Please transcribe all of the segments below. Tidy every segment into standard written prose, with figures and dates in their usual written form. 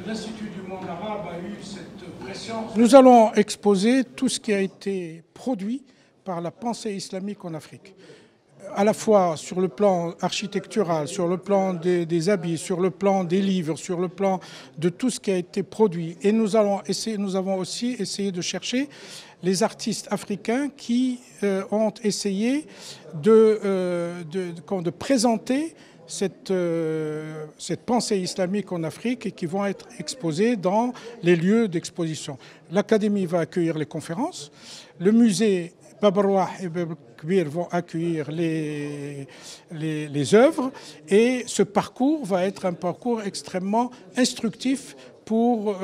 l'Institut du monde arabe a eu cette pression. Nous allons exposer tout ce qui a été produit par la pensée islamique en Afrique, à la fois sur le plan architectural, sur le plan des habits, sur le plan des livres, sur le plan de tout ce qui a été produit. Et nous avons aussi essayé de chercher les artistes africains qui ont essayé de présenter cette pensée islamique en Afrique et qui vont être exposés dans les lieux d'exposition. L'Académie va accueillir les conférences, le musée Bab Arwah et Bab Kbir vont accueillir les œuvres et ce parcours va être un parcours extrêmement instructif pour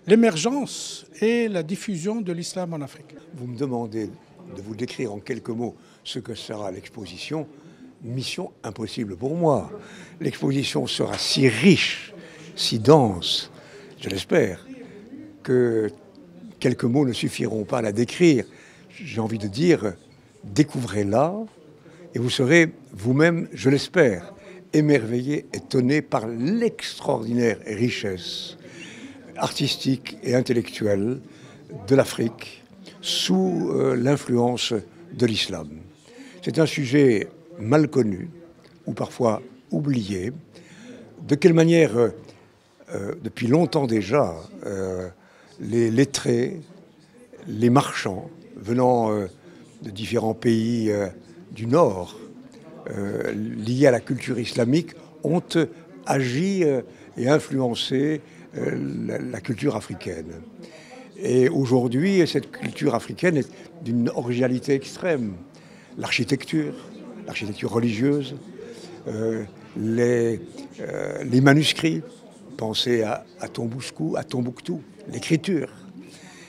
l'émergence et la diffusion de l'islam en Afrique. Vous me demandez de vous décrire en quelques mots ce que sera l'exposition. Mission impossible pour moi. L'exposition sera si riche, si dense, je l'espère, que quelques mots ne suffiront pas à la décrire. J'ai envie de dire, découvrez-la et vous serez vous-même, je l'espère, émerveillé, étonné par l'extraordinaire richesse artistique et intellectuelle de l'Afrique sous l'influence de l'islam. C'est un sujet mal connu ou parfois oublié. De quelle manière, depuis longtemps déjà, les lettrés, les marchands venant de différents pays du Nord, liés à la culture islamique, ont agi et influencé la culture africaine. Et aujourd'hui, cette culture africaine est d'une originalité extrême. L'architecture religieuse, les manuscrits, pensez à Tombouctou, l'écriture.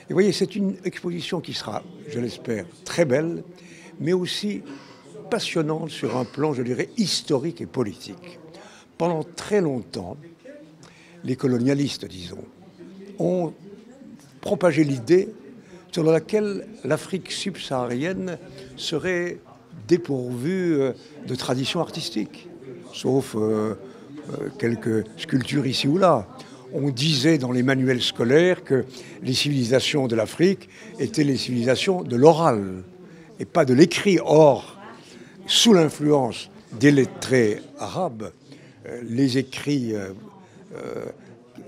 Et vous voyez, c'est une exposition qui sera, je l'espère, très belle, mais aussi passionnante sur un plan, je dirais, historique et politique. Pendant très longtemps, les colonialistes, disons, ont propagé l'idée selon laquelle l'Afrique subsaharienne serait dépourvue de tradition artistique, sauf quelques sculptures ici ou là. On disait dans les manuels scolaires que les civilisations de l'Afrique étaient les civilisations de l'oral et pas de l'écrit. Or, sous l'influence des lettrés arabes, les écrits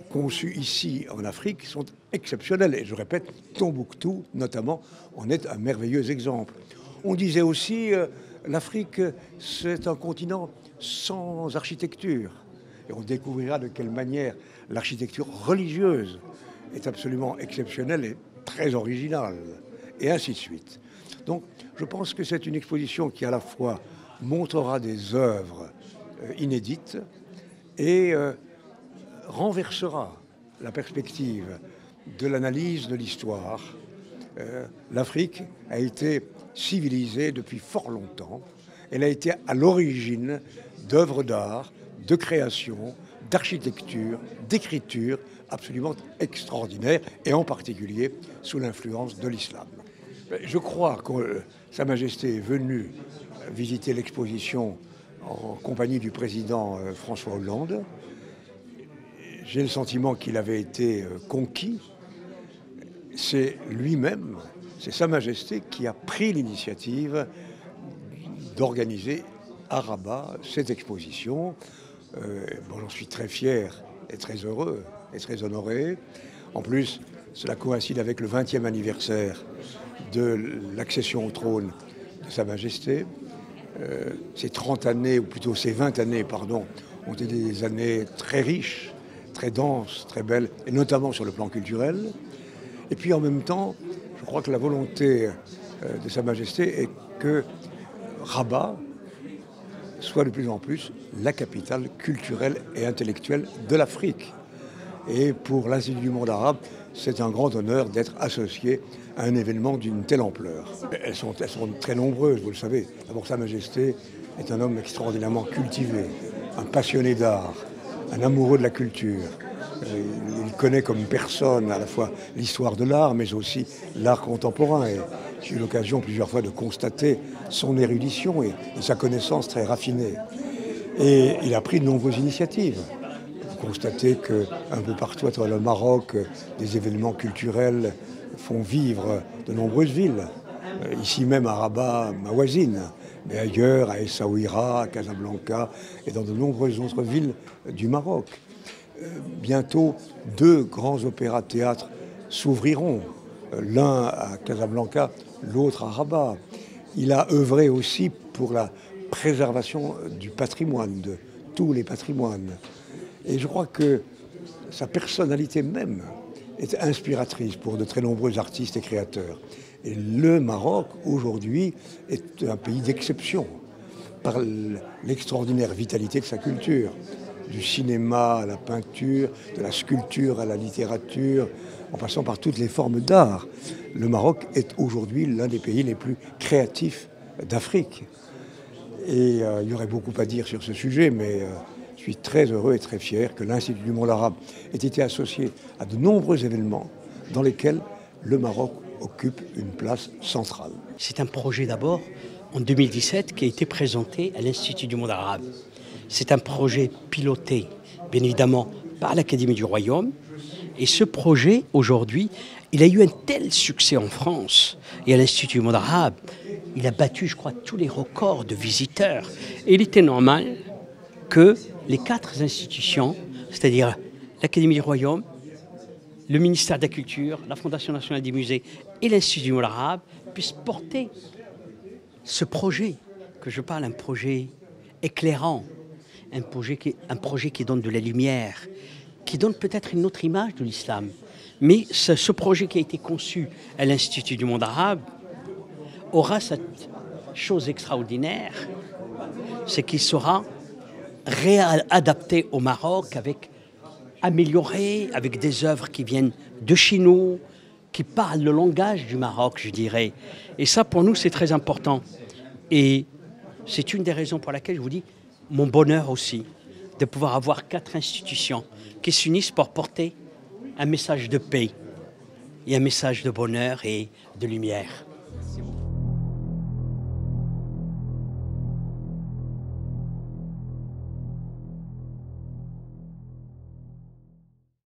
conçus ici en Afrique sont exceptionnels. Et je répète, Tombouctou, notamment, en est un merveilleux exemple. On disait aussi, l'Afrique, c'est un continent sans architecture. Et on découvrira de quelle manière l'architecture religieuse est absolument exceptionnelle et très originale, et ainsi de suite. Donc, je pense que c'est une exposition qui, à la fois, montrera des œuvres inédites et renversera la perspective de l'analyse de l'histoire. L'Afrique a été civilisée depuis fort longtemps. Elle a été à l'origine d'œuvres d'art, de création, d'architecture, d'écriture absolument extraordinaires, et en particulier sous l'influence de l'islam. Je crois que Sa Majesté est venue visiter l'exposition en compagnie du président François Hollande. J'ai le sentiment qu'il avait été conquis. C'est lui-même, c'est Sa Majesté qui a pris l'initiative d'organiser à Rabat cette exposition. J'en suis très fier et très heureux et très honoré. En plus, cela coïncide avec le 20e anniversaire de l'accession au trône de Sa Majesté. Ces 30 années, ou plutôt ces 20 années, pardon, ont été des années très riches, très denses, très belles, et notamment sur le plan culturel. Et puis en même temps, je crois que la volonté de Sa Majesté est que Rabat soit de plus en plus la capitale culturelle et intellectuelle de l'Afrique. Et pour l'Institut du monde arabe, c'est un grand honneur d'être associé à un événement d'une telle ampleur. Elles sont très nombreuses, vous le savez. D'abord, Sa Majesté est un homme extraordinairement cultivé, un passionné d'art, un amoureux de la culture. Il connaît comme personne à la fois l'histoire de l'art, mais aussi l'art contemporain. Et j'ai eu l'occasion plusieurs fois de constater son érudition et sa connaissance très raffinée. Et il a pris de nombreuses initiatives. Vous constater qu'un peu partout à travers le Maroc, des événements culturels font vivre de nombreuses villes. Ici même à Rabat, ma voisine, mais ailleurs, à Essaouira, à Casablanca et dans de nombreuses autres villes du Maroc. Bientôt, 2 grands opéras-théâtres s'ouvriront, l'un à Casablanca, l'autre à Rabat. Il a œuvré aussi pour la préservation du patrimoine, de tous les patrimoines. Et je crois que sa personnalité même est inspiratrice pour de très nombreux artistes et créateurs. Et le Maroc, aujourd'hui, est un pays d'exception par l'extraordinaire vitalité de sa culture. Du cinéma à la peinture, de la sculpture à la littérature, en passant par toutes les formes d'art. Le Maroc est aujourd'hui l'un des pays les plus créatifs d'Afrique. Et il y aurait beaucoup à dire sur ce sujet, mais je suis très heureux et très fier que l'Institut du monde arabe ait été associé à de nombreux événements dans lesquels le Maroc occupe une place centrale. C'est un projet d'abord, en 2017, qui a été présenté à l'Institut du monde arabe. C'est un projet piloté, bien évidemment, par l'Académie du Royaume. Et ce projet, aujourd'hui, il a eu un tel succès en France et à l'Institut du monde arabe. Il a battu, je crois, tous les records de visiteurs. Et il était normal que les 4 institutions, c'est-à-dire l'Académie du Royaume, le ministère de la Culture, la Fondation nationale des musées et l'Institut du monde arabe puissent porter ce projet, que je parle, un projet éclairant, un projet qui donne de la lumière, qui donne peut-être une autre image de l'islam. Mais ce projet qui a été conçu à l'Institut du monde arabe aura cette chose extraordinaire, c'est qu'il sera réadapté au Maroc, amélioré, avec des œuvres qui viennent de chez nous, qui parlent le langage du Maroc, je dirais. Et ça, pour nous, c'est très important. Et c'est une des raisons pour laquelle je vous dis mon bonheur aussi, de pouvoir avoir 4 institutions qui s'unissent pour porter un message de paix et un message de bonheur et de lumière.